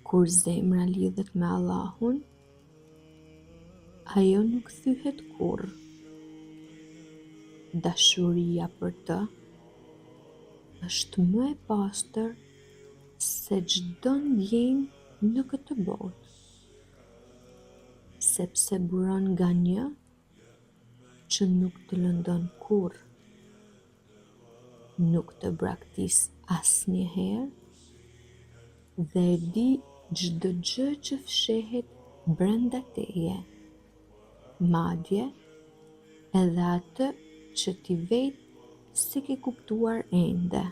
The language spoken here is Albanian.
Kur zemra lidhet me Allahun, ajo nuk thyhet kurrë. Dashuria për të është më e pastër se çdo ndjenjë në këtë botë, sepse buron nga një që nuk të lëndon kurrë, nuk të braktis asnjëherë dhe e di çdo gjë që fshehet brenda teje, madje edhe atë që ti vetë s'e ke kuptuar ende.